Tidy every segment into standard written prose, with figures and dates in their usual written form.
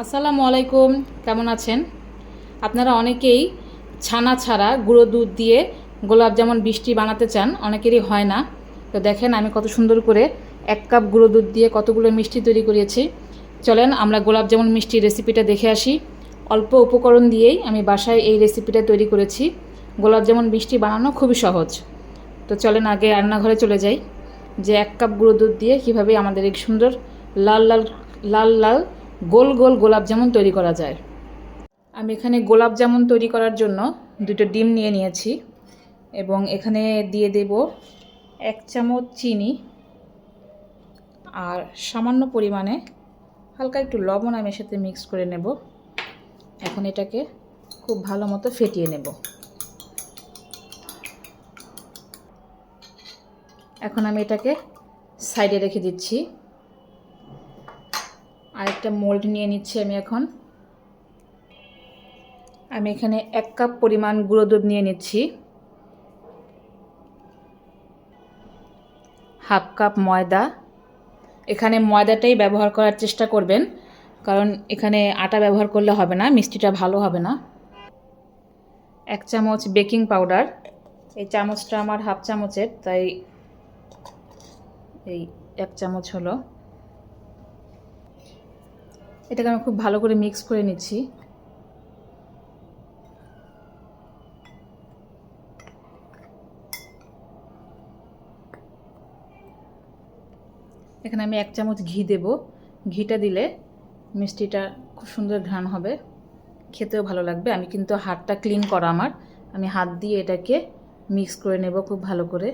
আসসালামু আলাইকুম, কেমন আছেন? আপনারা অনেকেই ছানা ছাড়া গুঁড়ো দুধ দিয়ে গোলাপ জামুন মিষ্টি বানাতে চান, অনেকেরই হয় না। তো দেখেন আমি কত সুন্দর করে 1 কাপ গুঁড়ো দুধ দিয়ে কতগুলো মিষ্টি তৈরি করেছি। চলেন আমরা গোলাপ জামুন মিষ্টি রেসিপিটা দেখে আসি। অল্প উপকরণ দিয়েই আমি বাসায় এই রেসিপিটা তৈরি করেছি। গোলাপ জামুন মিষ্টি বানানো খুবই সহজ। তো চলেন আগে রান্নাঘরে চলে যাই, যে 1 কাপ গুঁড়ো দুধ দিয়ে কীভাবে আমাদের এই সুন্দর লাল লাল লাল লাল গোল গোল গোলাপ জামুন তৈরি করা যায়। আমি এখানে গোলাপ জামুন তৈরি করার জন্য 2টো ডিম নিয়ে নিয়েছি এবং এখানে দিয়ে দেব 1 চামচ চিনি আর সামান্য পরিমাণে হালকা একটু লবণ আমি এর সাথে মিক্স করে নেব। এখন এটাকে খুব ভালো মতো ফেটিয়ে নেব। এখন আমি এটাকে সাইডে রেখে দিচ্ছি। আরেকটা মোল্ড নিয়ে নিচ্ছি আমি এখানে 1 কাপ পরিমাণ গুঁড়ো দুধ নিয়ে নিচ্ছি, 1/2 কাপ ময়দা। এখানে ময়দাটাই ব্যবহার করার চেষ্টা করবেন, কারণ এখানে আটা ব্যবহার করলে হবে না, মিষ্টিটা ভালো হবে না। 1 চামচ বেকিং পাউডার, এই চামচটা আমার 1/2 চামচের, তাই এই 1 চামচ হলো। এটাকে আমি খুব ভালো করে মিক্স করে নিচ্ছি। এখানে আমি 1 চামচ ঘি দেব। ঘিটা দিলে মিষ্টিটা খুব সুন্দর ঘ্রাণ হবে, খেতেও ভালো লাগবে। আমি কিন্তু হাতটা ক্লিন করা আমার, আমি হাত দিয়ে এটাকে মিক্স করে নেব খুব ভালো করে।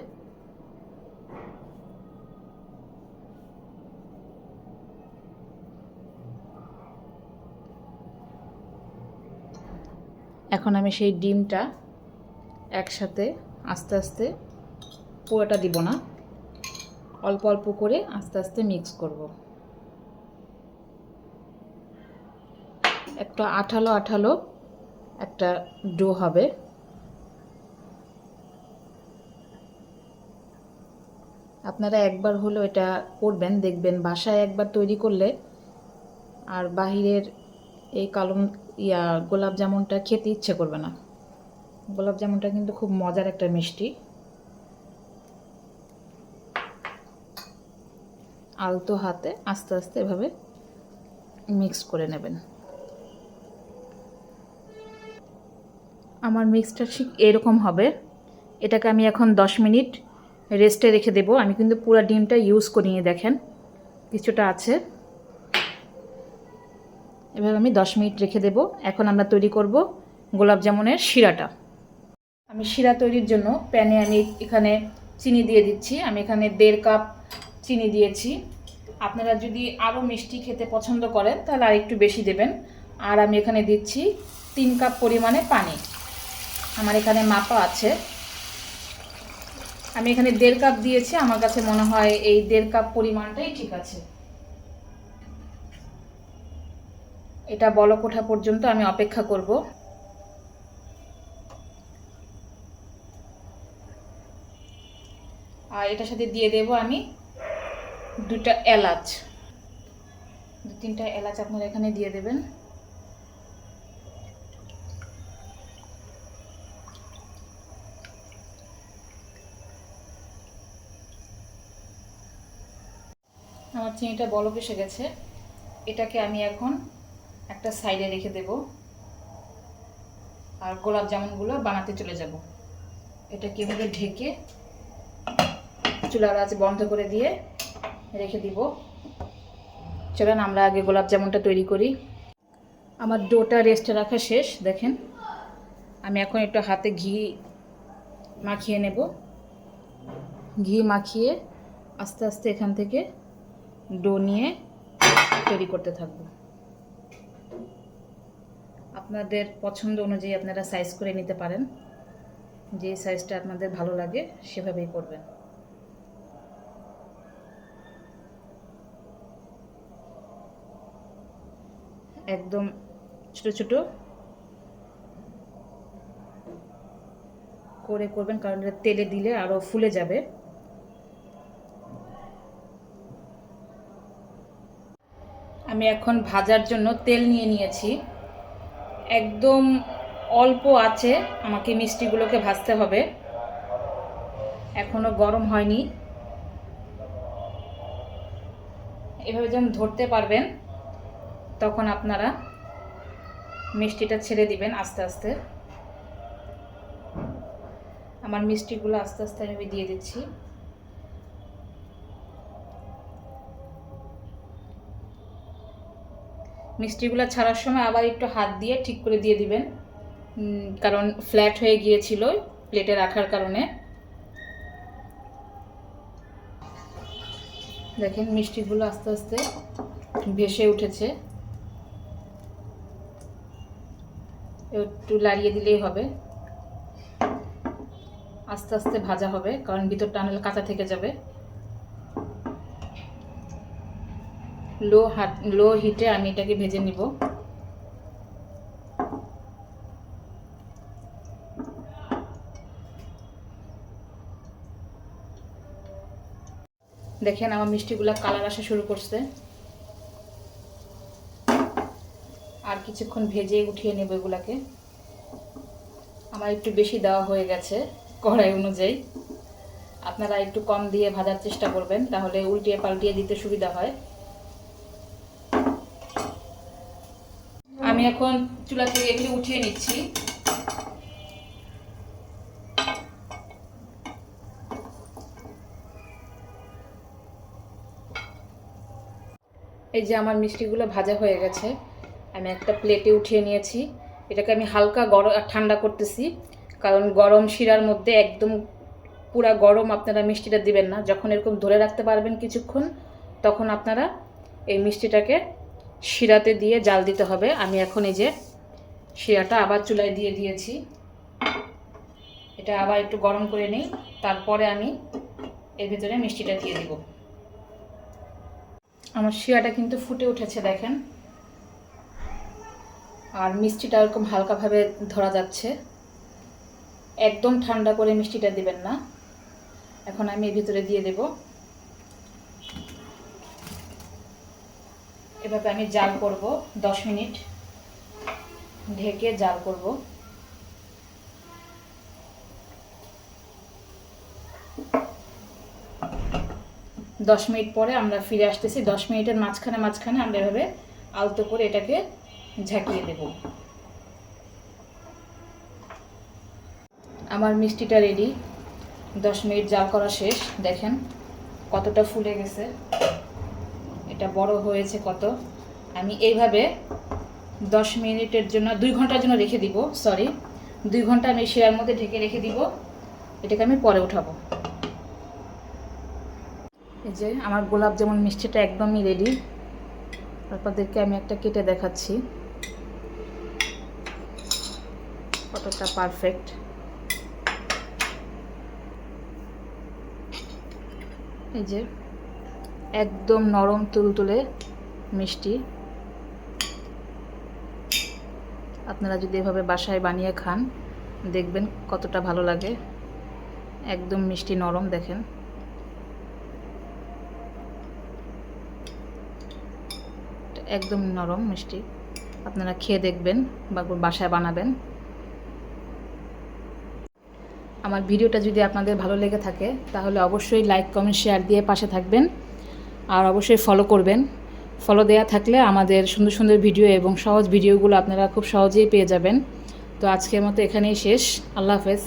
এখন আমি সেই ডিমটা একসাথে আস্তে আস্তে, পুরোটা দিব না, অল্প অল্প করে আস্তে আস্তে মিক্স করব। একটা আঠালো আঠালো একটা ডো হবে। আপনারা একবার হলেও এটা করবেন, দেখবেন বাসায় একবার তৈরি করলে আর বাহিরের এই গোলাপ জামুনটা খেতে ইচ্ছে করবে না। গোলাপ জামুনটা কিন্তু খুব মজার একটা মিষ্টি। আলতো হাতে আস্তে আস্তে এভাবে মিক্স করে নেবেন। আমার মিক্সটা ঠিক এরকম হবে। এটাকে আমি এখন 10 মিনিট রেস্টে রেখে দেব। আমি কিন্তু পুরো ডিমটা ইউজ করিনি, দেখেন কিছুটা আছে। এভাবে আমি 10 মিনিট রেখে দেব। এখন আমরা তৈরি করব গোলাপ জামুনের শিরাটা। আমি শিরা তৈরির জন্য প্যানে আমি এখানে চিনি দিয়ে দিচ্ছি। আমি এখানে 1.5 কাপ চিনি দিয়েছি। আপনারা যদি আরও মিষ্টি খেতে পছন্দ করেন তাহলে আর একটু বেশি দেবেন। আর আমি এখানে দিচ্ছি 3 কাপ পরিমাণে পানি, আমার এখানে মাপা আছে। আমি এখানে 1.5 কাপ দিয়েছি, আমার কাছে মনে হয় এই 1.5 কাপ পরিমাণটাই ঠিক আছে। এটা বলক ওঠা পর্যন্ত আমি অপেক্ষা করব। আর এটার সাথে দিয়ে দেব আমি 2টা এলাচ, 2-3টা এলাচ আপনারা এখানে দিয়ে দেবেন। আমার চিনিটা বলক এসে গেছে। এটাকে আমি এখন একটা সাইডে রেখে দেব আর গোলাপ জামুনগুলো বানাতে চলে যাব। এটাকে এভাবে ঢেকে চুলার আঁচ বন্ধ করে দিয়ে রেখে দিব। চলেন আমরা আগে গোলাপ জামুনটা তৈরি করি। আমার ডোটা রেস্টে রাখা শেষ, দেখেন। আমি এখন একটু হাতে ঘি মাখিয়ে নেব। ঘি মাখিয়ে আস্তে আস্তে এখান থেকে ডো নিয়ে তৈরি করতে থাকবো। আপনাদের পছন্দ অনুযায়ী আপনারা সাইজ করে নিতে পারেন, যে সাইজটা আপনাদের ভালো লাগে সেভাবেই করবেন। একদম ছোট ছোট করে করবেন, কারণ এটা তেলে দিলে আরও ফুলে যাবে। আমি আমি এখন ভাজার জন্য তেল নিয়ে নিয়েছি। একদম অল্প আছে আমাকে মিষ্টিগুলোকে ভাজতে হবে, এখনো গরম হয়নি। এভাবে যখন ধরতে পারবেন তখন আপনারা মিষ্টিটা ছেড়ে দিবেন আস্তে আস্তে। আমার মিষ্টিগুলো আস্তে আস্তে আমি দিয়ে দিচ্ছি। মিষ্টিগুলো ছাড়ার সময় আবার একটু হাত দিয়ে ঠিক করে দিয়ে দিবেন, কারণ ফ্ল্যাট হয়ে গিয়েছিল প্লেটে রাখার কারণে। দেখেন মিষ্টিগুলো আস্তে আস্তে ভেসে উঠেছে, একটু লাড়িয়ে দিলেই হবে। আস্তে আস্তে ভাজা হবে, কারণ ভিতরটা নাহলে কাঁচা থেকে যাবে। লো হিটে আমি এটাকে ভেজে নিব। দেখেন আমার মিষ্টিগুলো কালার আসা শুরু করছে, আর কিছুক্ষণ ভেজে উঠিয়ে নেব এগুলাকে। আমার একটু বেশি দেওয়া হয়ে গেছে কড়াই অনুযায়ী, আপনারা একটু কম দিয়ে ভাজার চেষ্টা করবেন, তাহলে উল্টিয়ে পাল্টিয়ে দিতে সুবিধা হয়। আমি এখন চুলা থেকে এগুলি উঠিয়ে নিচ্ছি। এই যে আমার মিষ্টিগুলো ভাজা হয়ে গেছে, আমি একটা প্লেটে উঠিয়ে নিয়েছি। এটাকে আমি হালকা ঠান্ডা করতেছি, কারণ গরম শিরার মধ্যে একদম পুরা গরম আপনারা মিষ্টিটা দিবেন না। যখন এরকম ধরে রাখতে পারবেন কিছুক্ষণ, তখন আপনারা এই মিষ্টিটাকে শিরাতে দিয়ে জাল দিতে হবে। আমি এখন এই যে শিরাটা আবার চুলায় দিয়ে দিয়েছি, এটা আবার একটু গরম করে নিই, তারপরে আমি এর ভিতরে মিষ্টিটা দিয়ে দিব। আমার শিরাটা কিন্তু ফুটে উঠেছে দেখেন, আর মিষ্টিটা এরকম হালকাভাবে ধরা যাচ্ছে। একদম ঠান্ডা করে মিষ্টিটা দিবেন না। এখন আমি এর ভিতরে দিয়ে দেব। এভাবে আমি জাল করব 10 মিনিট, ঢেকে জাল করব। দশ মিনিট পরে আমরা ফিরে আসতেছি। 10 মিনিটের মাঝখানে আমরা এভাবে আলতো করে এটাকে ঝাঁকিয়ে দেব। আমার মিষ্টিটা রেডি, 10 মিনিট জাল করা শেষ। দেখেন কতটা ফুলে গেছে, এটা বড় হয়েছে কত। আমি এইভাবে 10 মিনিটের জন্য 2 ঘন্টার জন্য রেখে দিব, 2 ঘন্টা আমি শিরার মধ্যে ঢেকে রেখে দিব। এটাকে আমি পরে উঠাবো। এই যে আমার গোলাপ জামুন মিষ্টিটা একদমই রেডি। আপনাদেরকে আমি একটা কেটে দেখাচ্ছি কতটা পারফেক্ট। এই যে একদম নরম তুলতুলে মিষ্টি। আপনারা যদি এভাবে বাসায় বানিয়ে খান, দেখবেন কতটা ভালো লাগে। একদম মিষ্টি নরম, দেখেন একদম নরম মিষ্টি। আপনারা খেয়ে দেখবেন বা বাসায় বানাবেন। আমার ভিডিওটা যদি আপনাদের ভালো লেগে থাকে তাহলে অবশ্যই লাইক কমেন্ট শেয়ার দিয়ে পাশে থাকবেন, আর অবশ্যই ফলো করবেন। ফলো দেয়া থাকলে আমাদের সুন্দর সুন্দর ভিডিও এবং সহজ ভিডিওগুলো আপনারা খুব সহজেই পেয়ে যাবেন। তো আজকের মতো এখানেই শেষ। আল্লাহ হাফেজ।